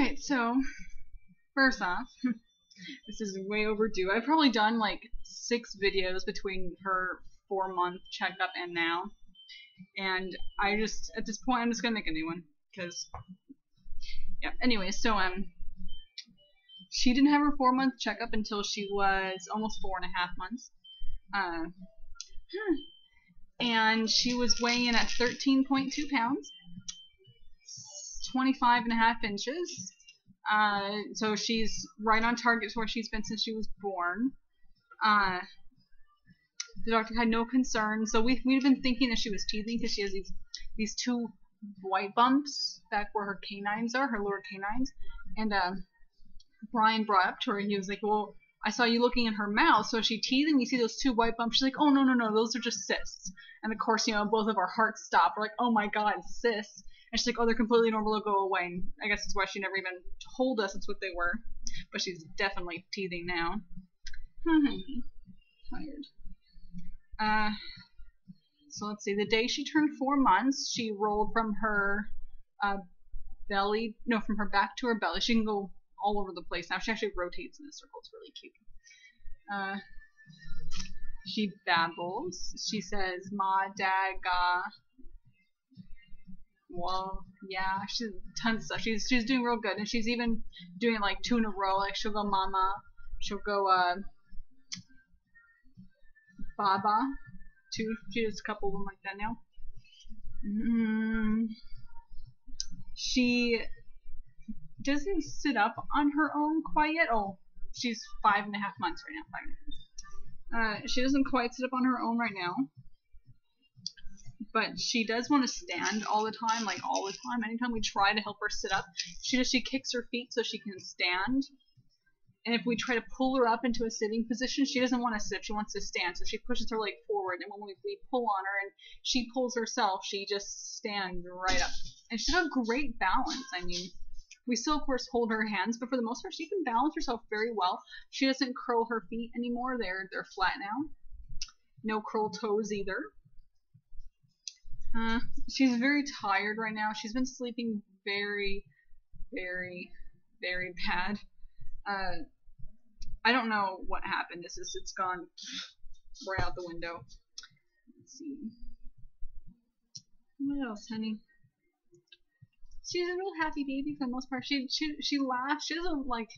Alright, so, first off, this is way overdue. I've probably done like 6 videos between her 4-month checkup and now. And I just, at this point, I'm just gonna make a new one. Because, yeah. Anyway, so, she didn't have her 4-month checkup until she was almost 4.5 months. And she was weighing in at 13.2 pounds, 25.5 inches. So she's right on target to where she's been since she was born. The doctor had no concern, so we've been thinking that she was teething because she has these 2 white bumps back where her canines are, her lower canines. And Brian brought up to her, and he was like, "Well, I saw you looking in her mouth, so is she teething? You see those 2 white bumps?" She's like, "Oh, no, those are just cysts." And of course, you know, both of our hearts stopped. We're like, "Oh my god, cysts." And she's like, "Oh, they're completely normal, they'll go away." And I guess that's why she never even told us that's what they were. But she's definitely teething now. Tired. So let's see. The day she turned 4 months, she rolled from her belly, no, from her back to her belly. She can go all over the place now. She actually rotates in a circle. It's really cute. She babbles. She says, "Ma, Dad, Ga." Well, yeah, she's tons of stuff. She's doing real good, and she's even doing like 2 in a row. Like she'll go Mama, she'll go Baba, 2. She does a couple of them like that now. She doesn't sit up on her own quite yet. Oh, she's 5.5 months right now. 5.5 months. She doesn't quite sit up on her own right now. But she does want to stand all the time, like all the time. Anytime we try to help her sit up, she kicks her feet so she can stand. And if we try to pull her up into a sitting position, she doesn't want to sit, she wants to stand. So she pushes her leg forward, and when we pull on her and she pulls herself, she just stands right up. And she's got great balance. I mean, we still, of course, hold her hands, but for the most part, she can balance herself very well. She doesn't curl her feet anymore. They're flat now. No curl toes either. She's very tired right now. She's been sleeping very, very, very bad. I don't know what happened. It's gone right out the window. Let's see. What else, honey? She's a real happy baby for the most part. She laughs. She doesn't like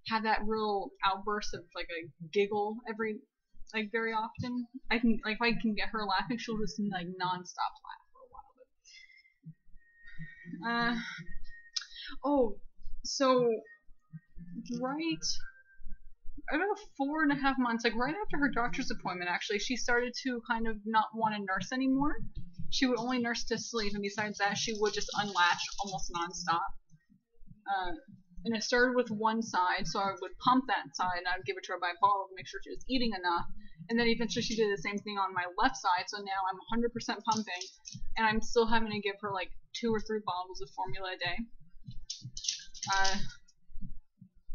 have that real outburst of like a giggle very often. I can, like, if I can get her laughing, she'll just like non-stop laugh for a while. Oh, so right about 4.5 months, like right after her doctor's appointment, actually, she started to kind of not want to nurse anymore. She would only nurse to sleep, and besides that, she would just unlatch almost non-stop. And it started with one side, so I would pump that side, and I would give it to her by bottle to make sure she was eating enough. And then eventually she did the same thing on my left side, so now I'm 100% pumping, and I'm still having to give her like 2 or 3 bottles of formula a day.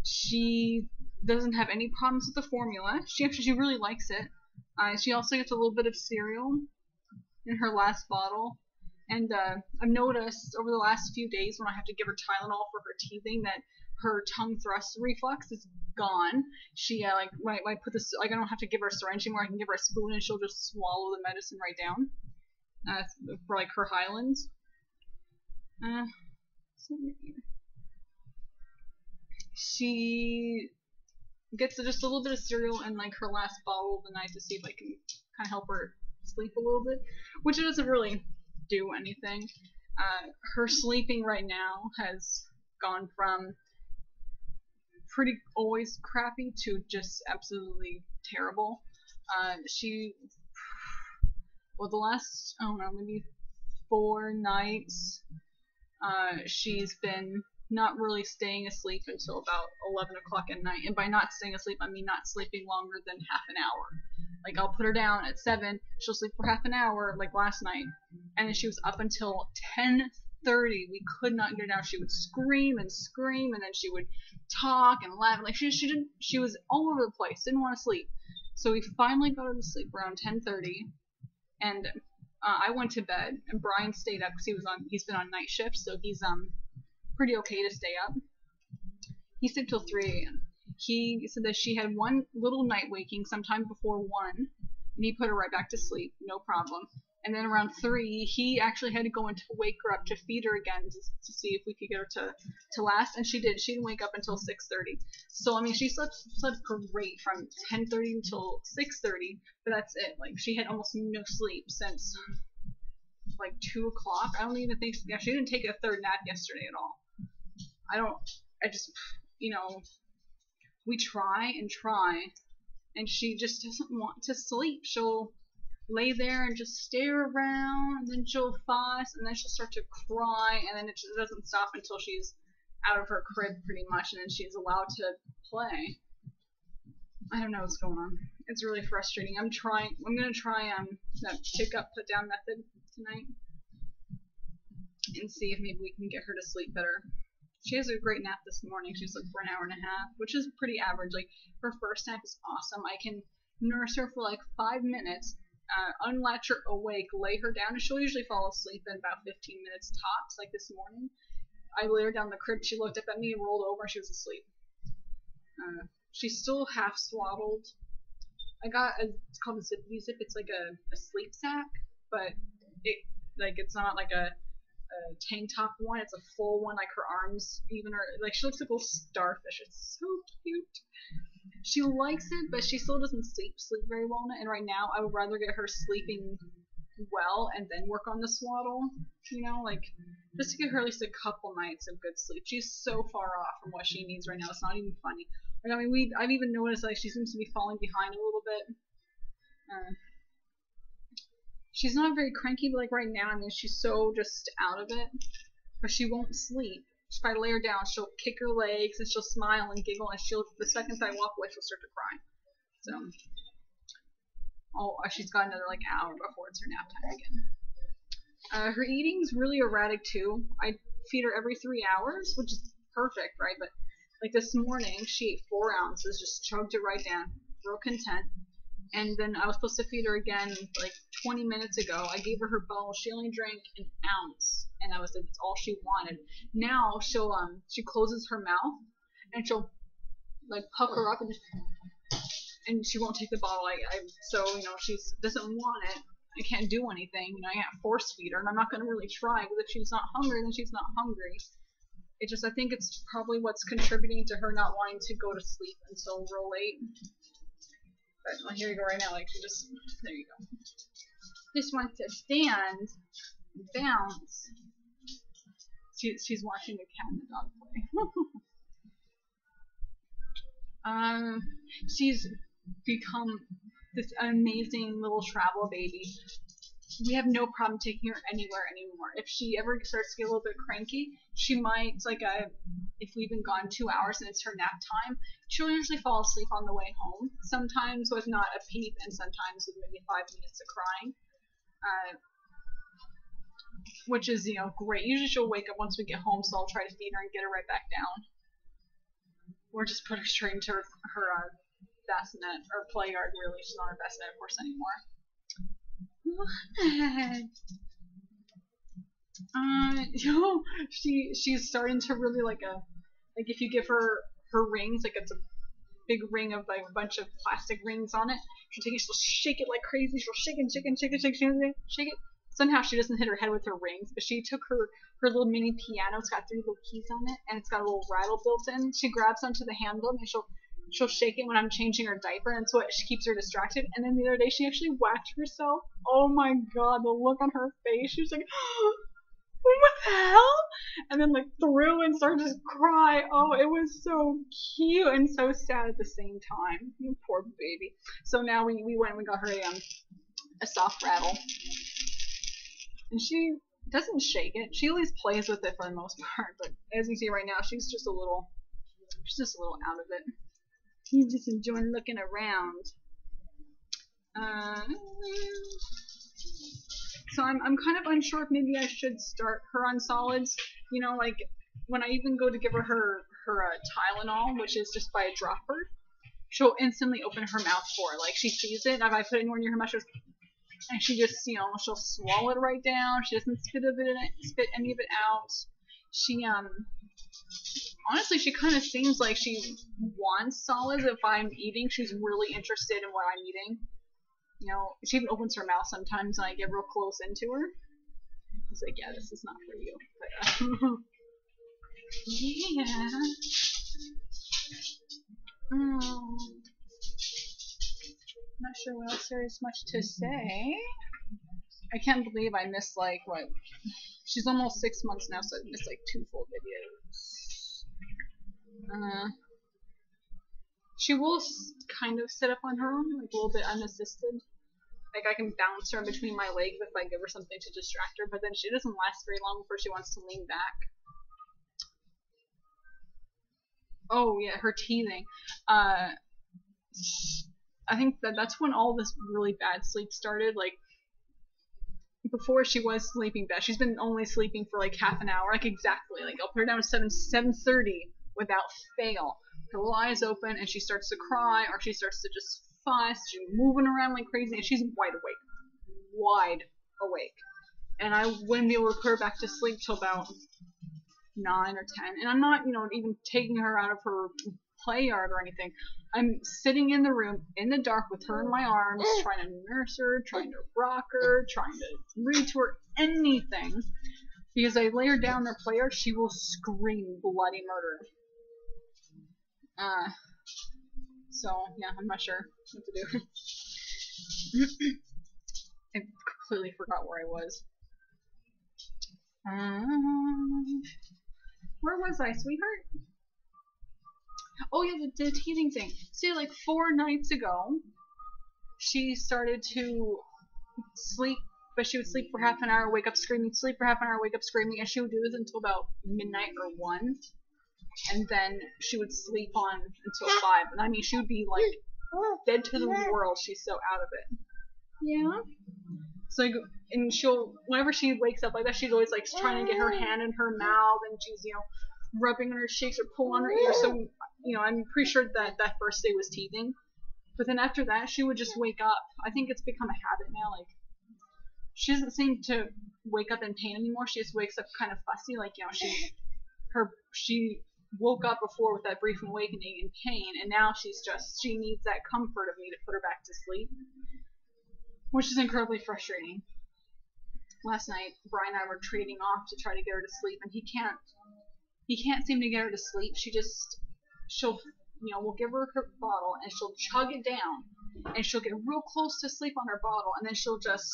She doesn't have any problems with the formula. She really likes it. She also gets a little bit of cereal in her last bottle. And I've noticed over the last few days when I have to give her Tylenol for her teething that her tongue thrust reflex is gone. She like when I put this, like, I don't have to give her a syringe anymore. I can give her a spoon and she'll just swallow the medicine right down. For like her Highlands. She gets just a little bit of cereal and like her last bottle of the night to see if I can kind of help her sleep a little bit, which it doesn't really do anything. Her sleeping right now has gone from pretty always crappy to just absolutely terrible. The last, I don't know, maybe 4 nights, she's been not really staying asleep until about 11 o'clock at night. And by not staying asleep, I mean not sleeping longer than half an hour. Like, I'll put her down at 7, she'll sleep for half an hour, like last night. And then she was up until 10:30. We could not get her down. She would scream, and then she would talk and laugh. Like, she was all over the place, didn't want to sleep. So we finally got her to sleep around 10:30. And I went to bed, and Brian stayed up because he's been on night shift, so he's pretty okay to stay up. He slept till 3 a.m. He said that she had one little night waking sometime before 1, and he put her right back to sleep, no problem. And then around 3, he actually had to go in to wake her up to feed her again to see if we could get her to last, and she did. She didn't wake up until 6:30. So I mean, she slept great from 10:30 until 6:30, but that's it. Like she had almost no sleep since like 2 o'clock. I don't even think she didn't take a third nap yesterday at all. I just, you know, we try and try, and she just doesn't want to sleep. She'll lay there and just stare around, and then she'll fuss, and then she'll start to cry, and then it just doesn't stop until she's out of her crib pretty much, and then she's allowed to play. I don't know what's going on. It's really frustrating. I'm gonna try that pick up put down method tonight and see if maybe we can get her to sleep better. She has a great nap this morning. She slept for an hour and a half, which is pretty average. Like her first nap is awesome. I can nurse her for like 5 minutes, unlatch her awake, lay her down, and she'll usually fall asleep in about 15 minutes tops. Like this morning, I laid her down in the crib. She looked up at me and rolled over, and she was asleep. She's still half swaddled. I got it's called a Zippity Zip. It's like a sleep sack, but it's not like a tank top one. It's a full one. Like her arms even are like she looks like a little starfish. It's so cute. She likes it, but she still doesn't sleep very well in it. And right now, I would rather get her sleeping well and then work on the swaddle. You know, like just to give her at least a couple nights of good sleep. She's so far off from what she needs right now. It's not even funny. Like, I mean, I've even noticed like she seems to be falling behind a little bit. She's not very cranky, but like right now, I mean, she's so just out of it. But she won't sleep. If I lay her down, she'll kick her legs and she'll smile and giggle, and the second I walk away, she'll start to cry. So, she's got another like hour before it's her nap time again. Her eating's really erratic too. I feed her every 3 hours, which is perfect, right? But like this morning, she ate 4 ounces, just chugged it right down, real content. And then I was supposed to feed her again like 20 minutes ago. I gave her her bowl. She only drank an ounce, and that's all she wanted. Now she closes her mouth and she'll like pucker up and she won't take the bottle. So she doesn't want it. I can't do anything. I can't force feed her, and I'm not gonna really try because if she's not hungry, then she's not hungry. I think it's probably what's contributing to her not wanting to go to sleep until real late. But here you go right now, like there you go. Just wants to stand, bounce. She's watching the cat and the dog play. She's become this amazing little travel baby. We have no problem taking her anywhere anymore. If she ever starts to get a little bit cranky, she might, if we've been gone 2 hours and it's her nap time, she'll usually fall asleep on the way home. Sometimes with not a peep, and sometimes with maybe 5 minutes of crying. Which is, great. Usually she'll wake up once we get home, so I'll try to feed her and get her right back down. Or just put her straight into her bassinet, or play yard, really. She's not a bassinet, of course, anymore. She's starting to really if you give her rings, like it's a big ring of like a bunch of plastic rings on it, she'll shake it like crazy. She'll shake it. Somehow she doesn't hit her head with her rings, but she took her little mini piano. It's got 3 little keys on it, and it's got a little rattle built in. She grabs onto the handle and she'll shake it when I'm changing her diaper, and so it keeps her distracted. And then the other day, she actually whacked herself. Oh my god, the look on her face. She was like, what the hell? And then threw and started to cry. Oh, it was so cute and so sad at the same time. You poor baby. So now we went and we got her a soft rattle. And she doesn't shake it. She at least plays with it for the most part. But as you see right now, she's just a little out of it. He's just enjoying looking around. So I'm kind of unsure if maybe I should start her on solids. When I even go to give her Tylenol, which is just by a dropper, she'll instantly open her mouth for it. Like she sees it, and if I put it anywhere near her mouth, and she just she'll swallow it right down. She doesn't spit any of it out. She honestly, she kind of seems like she wants solids. If I'm eating, she's really interested in what I'm eating. You know, she even opens her mouth sometimes and I get real close into her. It's like, yeah, this is not for you. But, yeah. Not sure what else there is much to say. I can't believe I missed, like, what? She's almost 6 months now, so I missed, like, 2 full videos. She will kind of sit up on her own, like, a little bit unassisted. Like, I can bounce her in between my legs if I give her something to distract her, but then she doesn't last very long before she wants to lean back. Oh, yeah, her teething. I think that's when all this really bad sleep started. Like, before she was sleeping bad. She's been only sleeping for like half an hour, like exactly. Like, I'll put her down at 7:30 without fail. Her little eyes open, and she starts to cry, or she starts to just fuss. She's moving around like crazy, and she's wide awake. And I wouldn't be able to put her back to sleep till about 9 or 10. And I'm not, even taking her out of her play yard or anything. I'm sitting in the room in the dark with her in my arms, trying to nurse her, trying to rock her, trying to read to her, anything. Because I lay her down in her play yard, she will scream bloody murder. So, yeah, I'm not sure what to do. I completely forgot where I was. Where was I, sweetheart? Oh yeah, the teething thing. See, like 4 nights ago, she started to sleep, but she would sleep for half an hour, wake up screaming, sleep for half an hour, wake up screaming, and she would do this until about midnight or 1. And then she would sleep on until 5. And I mean, she would be like dead to the world. She's so out of it. Yeah. So, and whenever she wakes up like that, she's always like trying to get her hand in her mouth, and she's, rubbing on her cheeks or pulling on her ear. So, I'm pretty sure that first day was teething. But then after that, she would just wake up. I think it's become a habit now. Like, she doesn't seem to wake up in pain anymore. She just wakes up kind of fussy. Like, she woke up before with that brief awakening in pain, and now she needs that comfort of me to put her back to sleep, which is incredibly frustrating. Last night, Brian and I were trading off to try to get her to sleep, and he can't seem to get her to sleep. We'll give her her bottle, and she'll chug it down, and she'll get real close to sleep on her bottle, and then she'll just,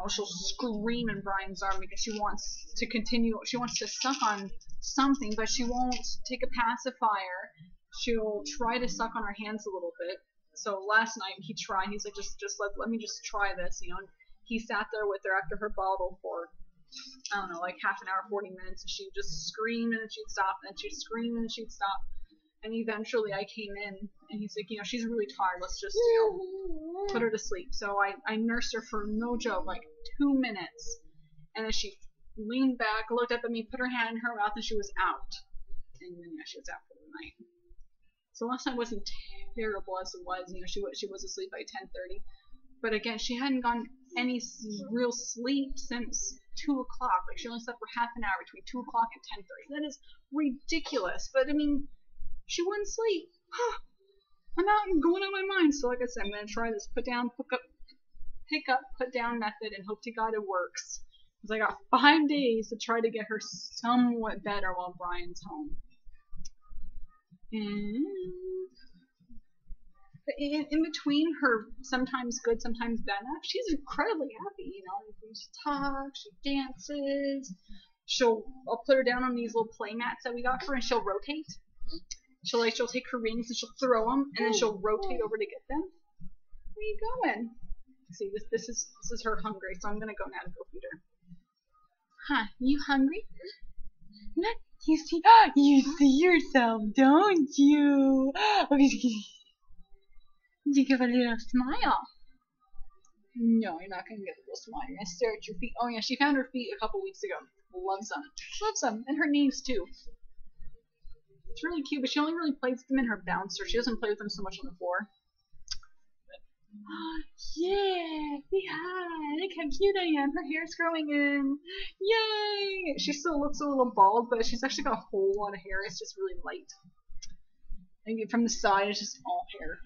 she'll scream in Brian's arm because she wants to continue. She wants to suck on something, but she won't take a pacifier. She'll try to suck on her hands a little bit. So last night he tried. He's like, just let me just try this, And he sat there with her after her bottle for, I don't know, like half an hour, 40 minutes, and she would just scream and then she'd stop, and then she'd scream and then she'd stop. And eventually I came in, and he's like, she's really tired. Let's just, put her to sleep. So I nursed her for no joke, like 2 minutes, and then she leaned back, looked up at me, put her hand in her mouth, and she was out. And then she was out for the night. So last night wasn't terrible as it was. She was asleep by 10:30. But again, she hadn't gotten any real sleep since 2 o'clock. Like, she only slept for half an hour between 2 o'clock and 10:30. That is ridiculous. But I mean, she wouldn't sleep. I'm going out of my mind. So like I said, I'm gonna try this pick up, put down method, and hope to God it works. Because I got 5 days to try to get her somewhat better while Brian's home. But in between her sometimes good, sometimes bad night, she's incredibly happy. She talks, she dances. I'll put her down on these little play mats that we got for her, and she'll rotate. She'll take her rings and she'll throw them, and then she'll rotate over to get them. Where are you going? See, this is her hungry, so I'm gonna go now to go feed her. Huh? You hungry? You see yourself, don't you? You give a little smile. No, you're not gonna get a little smile. You're gonna stare at your feet. Oh yeah, she found her feet a couple weeks ago. Loves them, and her knees too. It's really cute, but she only really plays with them in her bouncer. She doesn't play with them so much on the floor. Yeah, say hi. Look how cute I am. Her hair's growing in. Yay! She still looks a little bald, but she's actually got a whole lot of hair. It's just really light. And from the side, it's just all hair.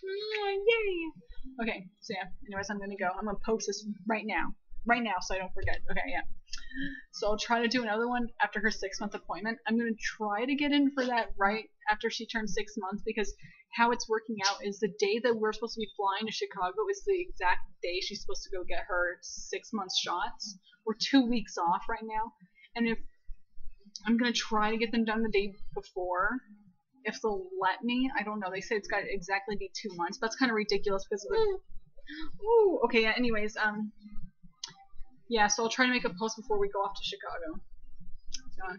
Yay! Okay, so yeah. Anyways, I'm gonna go. I'm gonna post this right now. Right now, so I don't forget. Okay, yeah. So I'll try to do another one after her 6-month appointment. I'm going to try to get in for that right after she turns 6 months, because how it's working out is the day that we're supposed to be flying to Chicago is the exact day she's supposed to go get her 6-month shots. We're 2 weeks off right now. And if I'm going to try to get them done the day before, if they'll let me. I don't know. They say it's got to exactly be 2 months, but that's kind of ridiculous because of the... Ooh, okay, yeah, anyways, yeah, so I'll try to make a post before we go off to Chicago. So, bye.